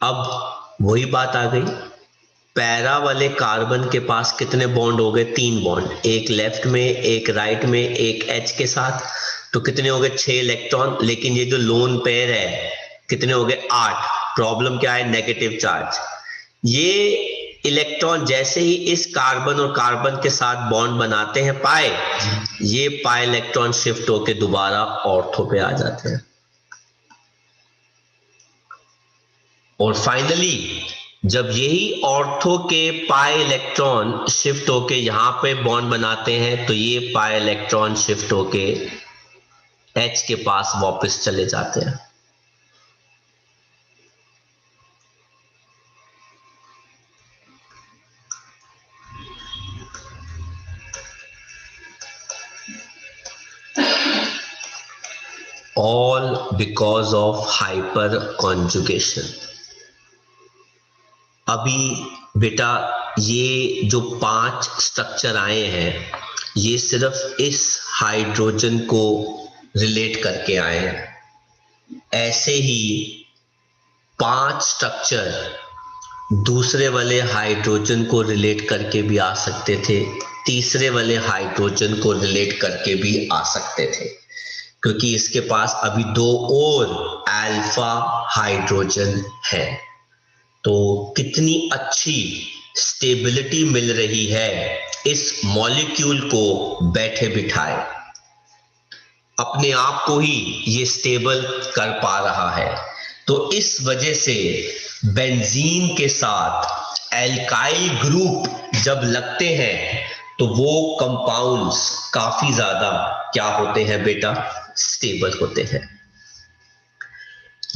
अब वही बात आ गई, पैरा वाले कार्बन के पास कितने बॉन्ड हो गए, 3 बॉन्ड, एक लेफ्ट में, एक राइट में, एक H के साथ, तो कितने हो गए, 6 इलेक्ट्रॉन। लेकिन ये जो लोन पेयर है कितने हो गए, 8। प्रॉब्लम क्या है, नेगेटिव चार्ज। ये इलेक्ट्रॉन जैसे ही इस कार्बन और कार्बन के साथ बॉन्ड बनाते हैं पाई, ये पाई इलेक्ट्रॉन शिफ्ट होके दोबारा ऑर्थो पे आ जाते हैं। और फाइनली जब यही ऑर्थो के पाई इलेक्ट्रॉन शिफ्ट होके यहां पे बॉन्ड बनाते हैं, तो ये पाई इलेक्ट्रॉन शिफ्ट होके H के पास वापस चले जाते हैं। All because of hyper conjugation। अभी बेटा ये जो 5 स्ट्रक्चर आए हैं, ये सिर्फ इस हाइड्रोजन को रिलेट करके आए हैं। ऐसे ही 5 स्ट्रक्चर दूसरे वाले हाइड्रोजन को रिलेट करके भी आ सकते थे, तीसरे वाले हाइड्रोजन को रिलेट करके भी आ सकते थे, क्योंकि इसके पास अभी 2 और अल्फा हाइड्रोजन है। तो कितनी अच्छी स्टेबिलिटी मिल रही है इस मॉलिक्यूल को बैठे बिठाए, अपने आप को ही ये स्टेबल कर पा रहा है। तो इस वजह से बेंजीन के साथ एल्काइल ग्रुप जब लगते हैं तो वो कंपाउंड्स काफी ज्यादा क्या होते हैं बेटा, स्टेबल होते हैं।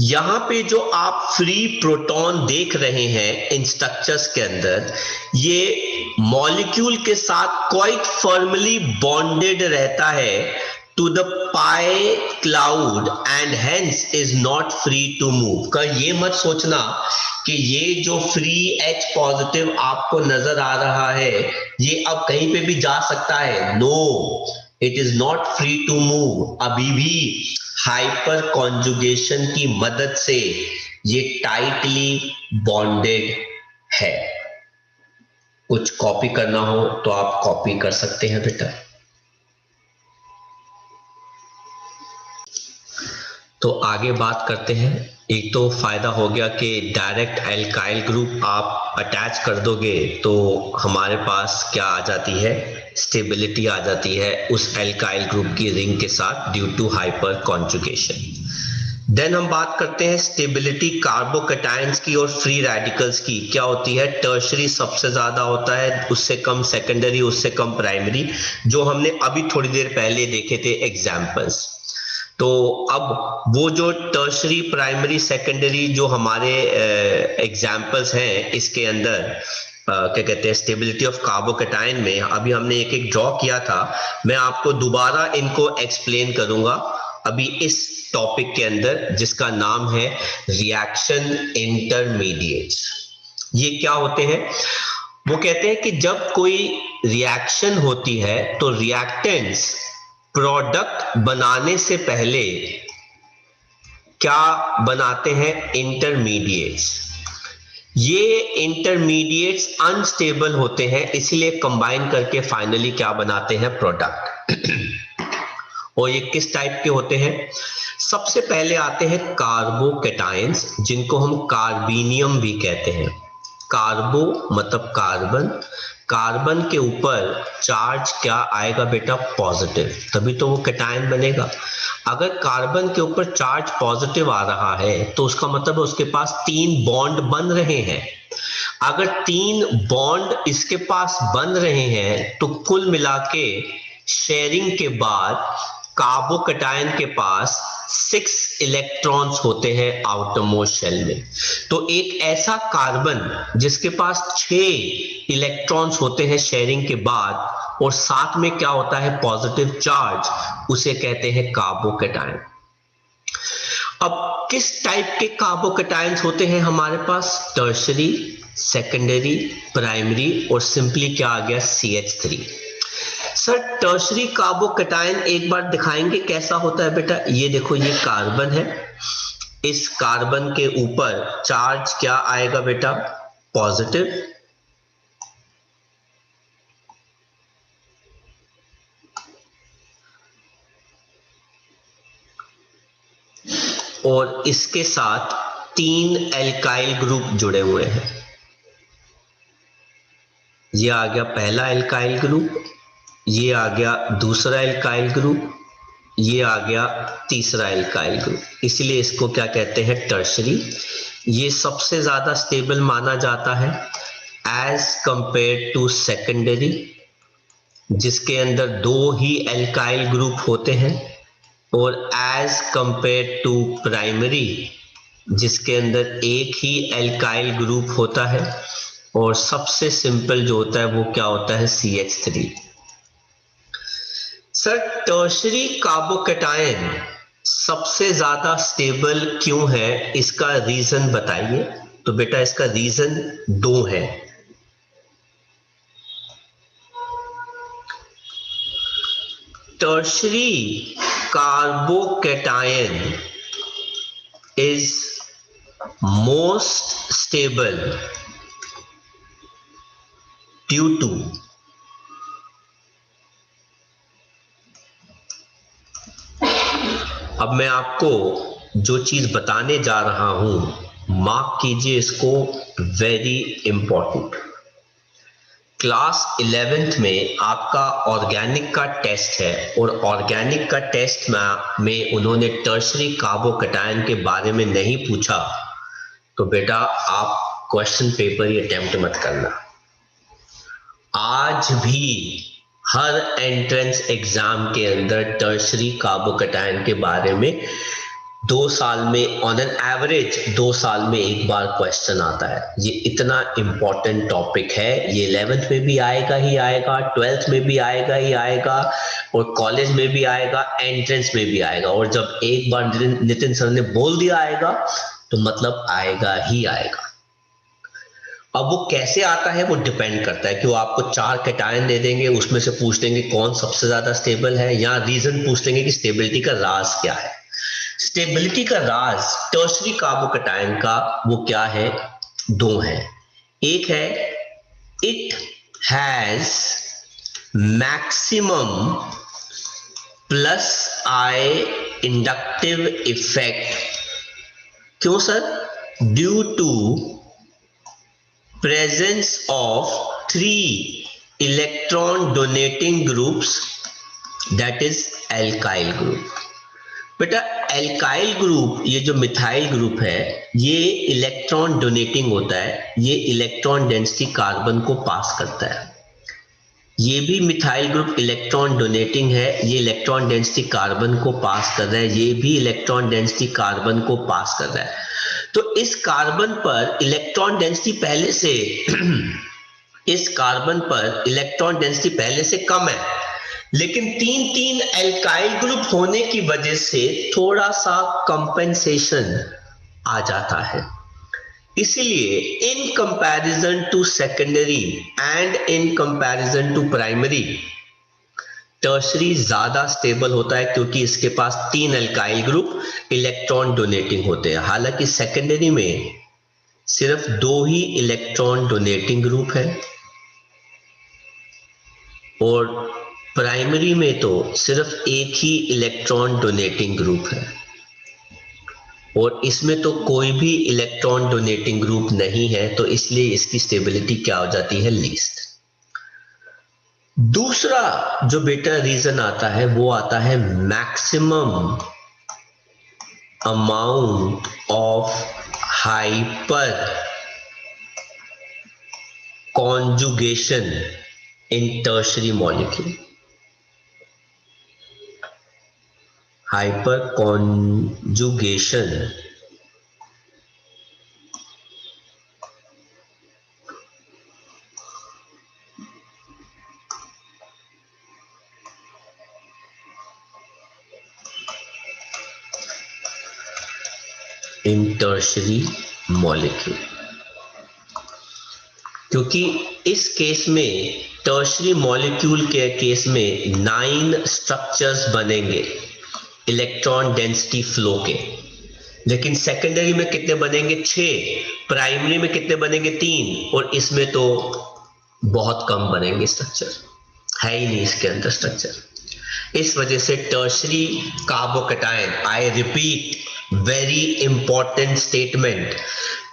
यहां पे जो आप फ्री प्रोटॉन देख रहे हैं इन स्ट्रक्चर्स के अंदर, ये मॉलिक्यूल के साथ क्वाइट फर्मली बॉन्डेड रहता है, to the pi cloud and hence is not free to move। का ये मत सोचना कि ये जो फ्री H पॉजिटिव आपको नजर आ रहा है ये अब कहीं पे भी जा सकता है। No, it is not free to move. अभी भी हाइपर कॉन्जुगेशन की मदद से ये टाइटली बॉन्डेड है। कुछ कॉपी करना हो तो आप कॉपी कर सकते हैं बेटा। तो आगे बात करते हैं। एक तो फायदा हो गया कि डायरेक्ट एल्काइल ग्रुप आप अटैच कर दोगे तो हमारे पास क्या आ जाती है, स्टेबिलिटी आ जाती है उस एल्काइल ग्रुप की रिंग के साथ due to hyperconjugation. Then हम बात करते हैं स्टेबिलिटी कार्बोकैटायंस की और फ्री रेडिकल्स की। क्या होती है, टर्शरी सबसे ज्यादा होता है, उससे कम सेकेंडरी, उससे कम प्राइमरी, जो हमने अभी थोड़ी देर पहले देखे थे एग्जाम्पल्स। तो अब वो जो टर्शरी प्राइमरी सेकेंडरी जो हमारे एग्जाम्पल्स हैं इसके अंदर क्या कहते हैं स्टेबिलिटी ऑफ कार्बोकैटायन में अभी हमने एक एक ड्रॉ किया था। मैं आपको दोबारा इनको एक्सप्लेन करूंगा अभी इस टॉपिक के अंदर जिसका नाम है रिएक्शन इंटरमीडिएट्स। ये क्या होते हैं, वो कहते हैं कि जब कोई रिएक्शन होती है तो रिएक्टेंट्स प्रोडक्ट बनाने से पहले क्या बनाते हैं, इंटरमीडिएट्स। ये इंटरमीडिएट्स अनस्टेबल होते हैं इसलिए कंबाइन करके फाइनली क्या बनाते हैं, प्रोडक्ट। और ये किस टाइप के होते हैं, सबसे पहले आते हैं कार्बोकैटायंस जिनको हम कार्बेनियम भी कहते हैं। कार्बो मतलब कार्बन, कार्बन के ऊपर चार्ज क्या आएगा बेटा, पॉजिटिव, तभी तो वो कैटायन बनेगा। अगर कार्बन के ऊपर चार्ज पॉजिटिव आ रहा है तो उसका मतलब उसके पास 3 बॉन्ड बन रहे हैं। अगर 3 बॉन्ड इसके पास बन रहे हैं तो कुल मिला के शेयरिंग के बाद कार्बोकैटायन के पास 6 इलेक्ट्रॉन्स होते हैं आउटर मोस्ट शेल में। तो एक ऐसा कार्बन जिसके पास 6 इलेक्ट्रॉन्स होते हैं शेयरिंग के बाद और साथ में क्या होता है, पॉजिटिव चार्ज, उसे कहते हैं कार्बोकैटायन। अब किस टाइप के कार्बोकैटायंस होते हैं हमारे पास, टर्शरी, सेकेंडरी, प्राइमरी और सिंपली क्या आ गया, CH3। सर टर्शरी कार्बोकैटायन एक बार दिखाएंगे कैसा होता है बेटा। ये देखो, ये कार्बन है, इस कार्बन के ऊपर चार्ज क्या आएगा बेटा, पॉजिटिव। और इसके साथ 3 एल्काइल ग्रुप जुड़े हुए हैं। ये आ गया पहला एल्काइल ग्रुप, ये आ गया दूसरा एल्काइल ग्रुप, ये आ गया तीसरा एल्काइल ग्रुप, इसलिए इसको क्या कहते हैं, टर्शरी। ये सबसे ज्यादा स्टेबल माना जाता है एज कंपेयर टू सेकेंडरी जिसके अंदर 2 ही एल्काइल ग्रुप होते हैं, और एज कंपेयर टू प्राइमरी जिसके अंदर एक ही एल्काइल ग्रुप होता है, और सबसे सिंपल जो होता है वो क्या होता है, CH3। सर टर्शरी कार्बोकैटायन सबसे ज्यादा स्टेबल क्यों है, इसका रीजन बताइए। तो बेटा इसका रीजन 2 है। Tertiary carbocation is most stable due to अब मैं आपको जो चीज बताने जा रहा हूं मार्क कीजिए इसको, वेरी इंपॉर्टेंट। क्लास 11th में आपका ऑर्गेनिक का टेस्ट है और ऑर्गेनिक का टेस्ट में उन्होंने टर्शरी कार्बोकैटायन के बारे में नहीं पूछा तो बेटा आप क्वेश्चन पेपर ही अटेम्प्ट मत करना। आज भी हर एंट्रेंस एग्जाम के अंदर टर्शरी कार्बोकैटायन के बारे में 2 साल में ऑन एन एवरेज 2 साल में एक बार क्वेश्चन आता है। ये इतना इंपॉर्टेंट टॉपिक है, ये 11th में भी आएगा ही आएगा, 12th में भी आएगा ही आएगा, और कॉलेज में भी आएगा, एंट्रेंस में भी आएगा। और जब एक बार नितिन सर ने बोल दिया आएगा तो मतलब आएगा ही आएगा। अब वो कैसे आता है वो डिपेंड करता है कि वो आपको 4 कैटायन दे देंगे, उसमें से पूछ देंगे कौन सबसे ज्यादा स्टेबल है, या रीजन पूछ लेंगे कि स्टेबिलिटी का राज क्या है। स्टेबिलिटी का राज टर्शरी कार्बोकैटायन का वो क्या है, 2 है। एक है it has maximum plus I inductive effect. क्यों sir? Due to presence of 3 electron donating groups, that is alkyl group। बेटा एल्काइल ग्रुप, ये जो मिथाइल ग्रुप है, ये इलेक्ट्रॉन डोनेटिंग होता है, ये इलेक्ट्रॉन डेंसिटी कार्बन को पास करता है। ये भी मिथाइल ग्रुप इलेक्ट्रॉन डोनेटिंग है, ये इलेक्ट्रॉन डेंसिटी कार्बन को पास कर रहा है, ये भी इलेक्ट्रॉन डेंसिटी कार्बन को पास कर रहा है। तो इस कार्बन पर इलेक्ट्रॉन डेंसिटी पहले से इस कार्बन पर इलेक्ट्रॉन डेंसिटी पहले से कम है, लेकिन 3 एल्काइल ग्रुप होने की वजह से थोड़ा सा कंपेंसेशन आ जाता है। इसलिए in comparison to secondary and in comparison to primary, tertiary ज्यादा स्टेबल होता है क्योंकि इसके पास 3 एल्काइल ग्रुप इलेक्ट्रॉन डोनेटिंग होते हैं। हालांकि सेकेंडरी में सिर्फ 2 ही इलेक्ट्रॉन डोनेटिंग ग्रुप है, और प्राइमरी में तो सिर्फ एक ही इलेक्ट्रॉन डोनेटिंग ग्रुप है, और इसमें तो कोई भी इलेक्ट्रॉन डोनेटिंग ग्रुप नहीं है, तो इसलिए इसकी स्टेबिलिटी क्या हो जाती है, लीस्ट। दूसरा जो बेटा रीजन आता है वो आता है maximum amount of hyper conjugation in tertiary molecule. Hyper conjugation in tertiary molecule, क्योंकि इस केस में टर्शरी मॉलिक्यूल के केस में 9 स्ट्रक्चर्स बनेंगे इलेक्ट्रॉन डेंसिटी फ्लो के, लेकिन सेकेंडरी में कितने बनेंगे, 6, प्राइमरी में कितने बनेंगे, 3, और इसमें तो बहुत कम बनेंगे स्ट्रक्चर, है ही नहीं इसके अंदर स्ट्रक्चर। इस वजह से tertiary carbocation, I repeat very important statement,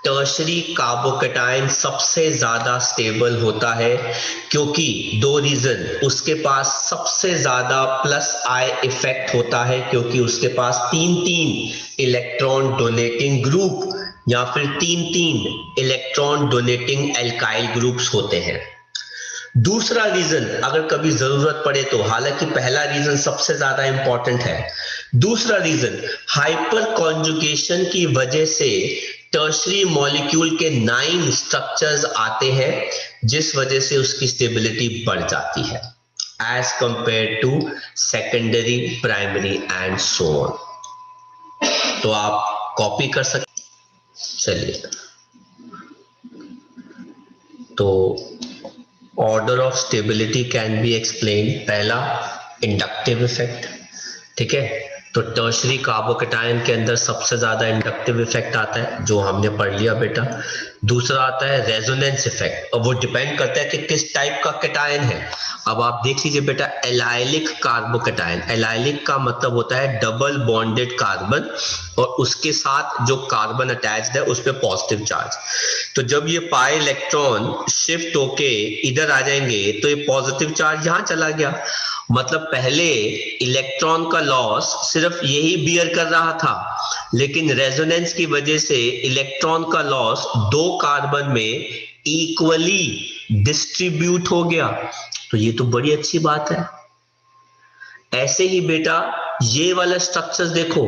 tertiary carbocation सबसे ज्यादा स्टेबल होता है क्योंकि 2 रीजन, उसके पास सबसे ज्यादा प्लस आई इफेक्ट होता है क्योंकि उसके पास 3 इलेक्ट्रॉन डोनेटिंग ग्रुप या फिर 3 इलेक्ट्रॉन डोनेटिंग एल्काइल ग्रुप्स होते हैं। दूसरा रीजन अगर कभी जरूरत पड़े तो, हालांकि पहला रीजन सबसे ज्यादा इंपॉर्टेंट है, दूसरा रीजन हाइपर कॉन्जुगेशन की वजह से टर्शरी मॉलिक्यूल के 9 स्ट्रक्चर्स आते हैं, जिस वजह से उसकी स्टेबिलिटी बढ़ जाती है as compare to secondary, primary and so on. तो आप कॉपी कर सकते। चलिए, तो order of stability can be explain. पहला इंडक्टिव इफेक्ट, ठीक है, तो टर्शरी कार्बोकैटायन के अंदर सबसे ज्यादा इंडक्टिव इफेक्ट आता है जो हमने पढ़ लिया बेटा। दूसरा आता है रेजोनेंस इफेक्ट, और वो डिपेंड करता है कि किस टाइप का कैटायन है। अब आप देख लीजिए बेटा, एलाइलिक कार्बोकैटायन, एलाइलिक का मतलब होता है डबल बॉन्डेड कार्बन और उसके साथ जो कार्बन अटैच्ड है उस पर पॉजिटिव चार्ज। तो जब ये पाई इलेक्ट्रॉन शिफ्ट होके इधर आ जाएंगे तो ये पॉजिटिव चार्ज यहां चला गया, मतलब पहले इलेक्ट्रॉन का लॉस सिर्फ यही बियर कर रहा था, लेकिन रेजोनेंस की वजह से इलेक्ट्रॉन का लॉस 2 कार्बन में इक्वली डिस्ट्रीब्यूट हो गया। तो ये तो बड़ी अच्छी बात है। ऐसे ही बेटा ये वाला स्ट्रक्चर्स देखो,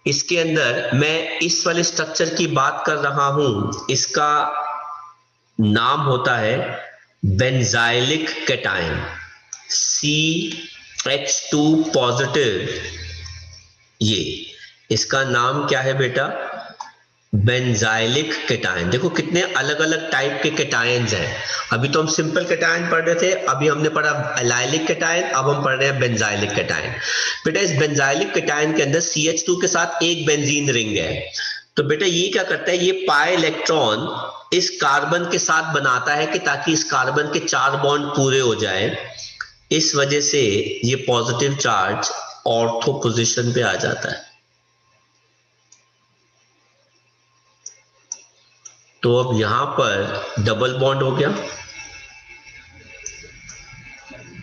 इसके अंदर मैं इस वाले स्ट्रक्चर की बात कर रहा हूं, इसका नाम होता है बेंजाइलिक कैटायन, CH2 पॉजिटिव। ये इसका नाम क्या है बेटा? Benzylic cation. देखो कितने अलग अलग टाइप के कैटायंस हैं। अभी तो हम सिंपल कैटायन पढ़ रहे थे, अभी हमने पढ़ा एलाइलिक कैटायन, अब हम पढ़ रहे हैं बेंजाइलिक कैटायन। बेटा इस बेंजाइलिक कैटायन के अंदर CH2 के साथ एक बेंजीन रिंग है। तो बेटा ये क्या करता है, ये पाई इलेक्ट्रॉन इस कार्बन के साथ बनाता है कि ताकि इस कार्बन के 4 बॉन्ड पूरे हो जाए। इस वजह से ये पॉजिटिव चार्ज ऑर्थो पोजीशन पे आ जाता है। तो अब यहां पर डबल बॉन्ड हो गया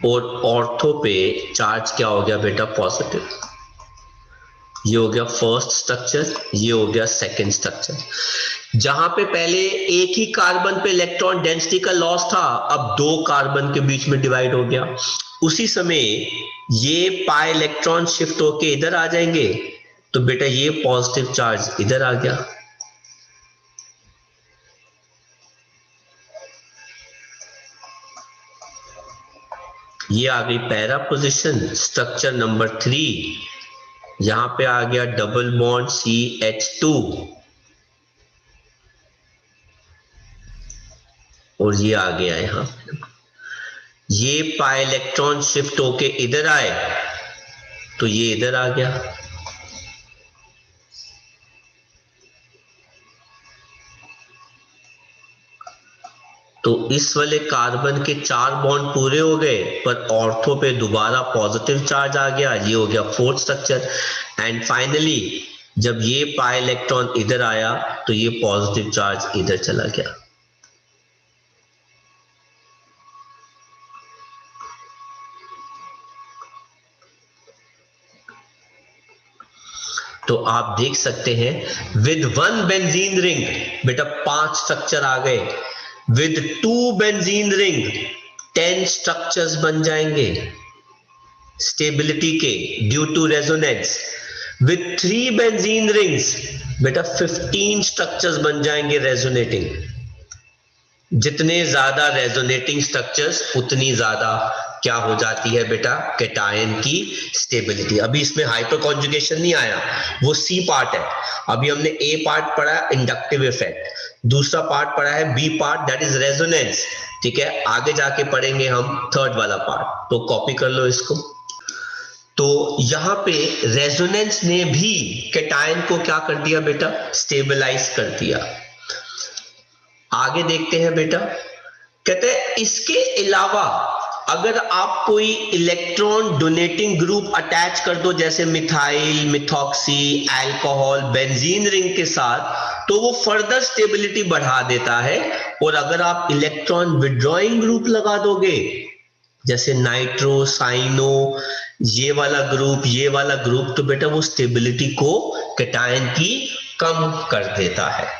और ऑर्थो पे चार्ज क्या हो गया बेटा? पॉजिटिव। ये हो गया फर्स्ट स्ट्रक्चर, ये हो गया सेकंड स्ट्रक्चर। जहां पे पहले एक ही कार्बन पे इलेक्ट्रॉन डेंसिटी का लॉस था, अब 2 कार्बन के बीच में डिवाइड हो गया। उसी समय ये पाई इलेक्ट्रॉन शिफ्ट होके इधर आ जाएंगे, तो बेटा ये पॉजिटिव चार्ज इधर आ गया। ये आ गई पैरा पोजीशन, स्ट्रक्चर नंबर 3। यहां पे आ गया डबल बॉन्ड CH2 और ये आ गया यहां। ये पाई इलेक्ट्रॉन शिफ्ट होके इधर आए तो ये इधर आ गया। तो इस वाले कार्बन के 4 बॉन्ड पूरे हो गए, पर ऑर्थो पे दोबारा पॉजिटिव चार्ज आ गया। ये हो गया फोर्थ स्ट्रक्चर। एंड फाइनली जब ये पाई इलेक्ट्रॉन इधर आया तो ये पॉजिटिव चार्ज इधर चला गया। तो आप देख सकते हैं विद 1 बेंजीन रिंग बेटा 5 स्ट्रक्चर आ गए। विद 2 बेंजीन रिंग 10 स्ट्रक्चर्स बन जाएंगे स्टेबिलिटी के due to resonance. With 3 benzene rings बेटा 15 स्ट्रक्चर्स बन जाएंगे रेजोनेटिंग। जितने ज्यादा रेजोनेटिंग स्ट्रक्चर्स उतनी ज्यादा क्या हो जाती है बेटा? कैटायन की स्टेबिलिटी। अभी इसमें हाइपर कॉन्जुगेशन नहीं आया, वो सी पार्ट है। अभी हमने ए पार्ट पढ़ा इंडक्टिव इफेक्ट, दूसरा पार्ट पढ़ा है B part that is resonance. ठीक है, आगे जाके पढ़ेंगे हम थर्ड वाला पार्ट, तो कॉपी कर लो इसको। तो यहां पे रेजोनेंस ने भी कैटायन को क्या कर दिया बेटा? स्टेबलाइज कर दिया। आगे देखते हैं बेटा, कहते हैं इसके अलावा अगर आप कोई इलेक्ट्रॉन डोनेटिंग ग्रुप अटैच कर दो, जैसे methyl, methoxy, alcohol, benzene ring के साथ, तो वो फर्दर स्टेबिलिटी बढ़ा देता है। और अगर आप इलेक्ट्रॉन विड्रॉइंग ग्रुप लगा दोगे, जैसे नाइट्रो, साइनो, ये वाला ग्रुप, तो बेटा वो स्टेबिलिटी को कैटायन की कम कर देता है।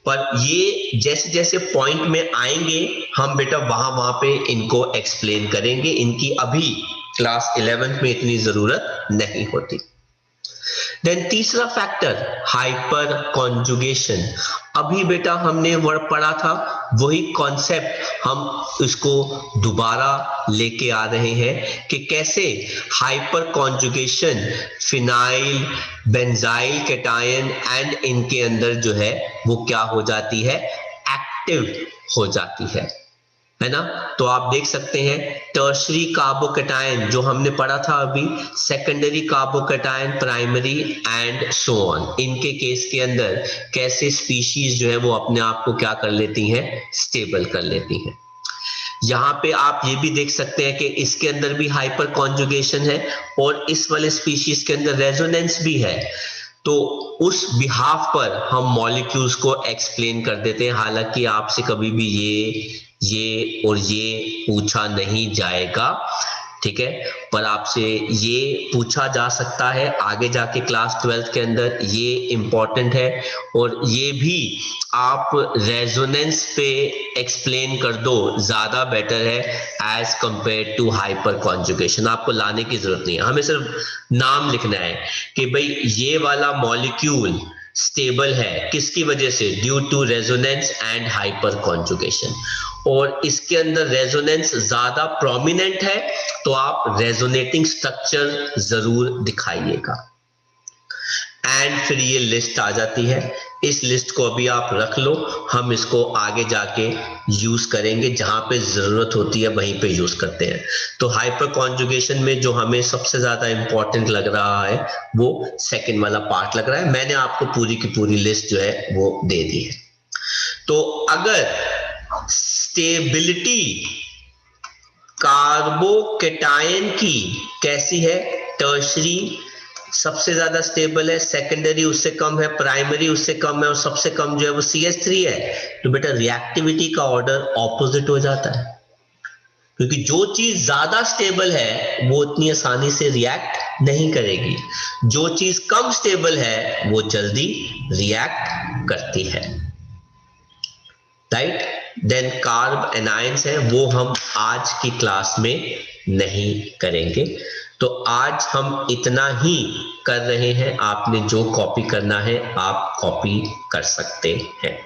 पर ये जैसे जैसे पॉइंट में आएंगे हम बेटा वहां पे इनको एक्सप्लेन करेंगे। इनकी अभी क्लास 11th में इतनी जरूरत नहीं होती। देन तीसरा फैक्टर हाइपर कॉन्जुगेशन। अभी बेटा हमने वर्ड पढ़ा था, वही कॉन्सेप्ट हम इसको दोबारा लेके आ रहे हैं कि कैसे hyper conjugation phenyl, benzyl cation and इनके अंदर जो है वो क्या हो जाती है? एक्टिव हो जाती है ना। तो आप देख सकते हैं टर्शरी कार्बोकैटायन जो हमने पढ़ा था अभी, secondary carbocation, primary and so on. इनके केस के अंदर कैसे स्पीशीज जो है वो अपने आप को क्या कर लेती हैं? स्टेबल कर लेती हैं। यहां पे आप ये भी देख सकते हैं कि इसके अंदर भी हाइपर कॉन्जुगेशन है और इस वाले स्पीशीज के अंदर रेजोनेंस भी है। तो उस बिहाफ पर हम मॉलिक्यूल्स को एक्सप्लेन कर देते हैं। हालांकि आपसे कभी भी ये और ये पूछा नहीं जाएगा ठीक है। पर आपसे ये पूछा जा सकता है आगे जाके क्लास 12th के अंदर, ये इंपॉर्टेंट है। और ये भी आप रेजोनेंस पे एक्सप्लेन कर दो, ज्यादा बेटर है as compare to hyperconjugation. आपको लाने की जरूरत नहीं है, हमें सिर्फ नाम लिखना है कि भाई ये वाला मॉलिक्यूल स्टेबल है किसकी वजह से, due to resonance and hyperconjugation. और इसके अंदर रेजोनेंस ज्यादा प्रोमिनेंट है तो आप रेजोनेटिंग स्ट्रक्चर जरूर दिखाइएगा। एंड फिर ये लिस्ट आ जाती है, इस लिस्ट को अभी आप रख लो, हम इसको आगे जाके यूज करेंगे, जहां पे जरूरत होती है वहीं पे यूज करते हैं। तो हाइपर कॉन्जुगेशन में जो हमें सबसे ज्यादा इंपॉर्टेंट लग रहा है वो सेकंड वाला पार्ट लग रहा है। मैंने आपको पूरी की पूरी लिस्ट जो है वो दे दी है। तो अगर स्टेबिलिटी कार्बोकेटायन की कैसी है, टर्शरी सबसे ज्यादा स्टेबल है, सेकेंडरी उससे कम है, प्राइमरी उससे कम है, और सबसे कम जो है वो CH3 है। तो बेटा रिएक्टिविटी का ऑर्डर ऑपोजिट हो जाता है, क्योंकि जो चीज ज्यादा स्टेबल है वो उतनी आसानी से रिएक्ट नहीं करेगी, जो चीज कम स्टेबल है वो जल्दी रिएक्ट करती है, राइट। देन कार्ब एनायंस है, वो हम आज की क्लास में नहीं करेंगे। तो आज हम इतना ही कर रहे हैं, आपने जो कॉपी करना है आप कॉपी कर सकते हैं।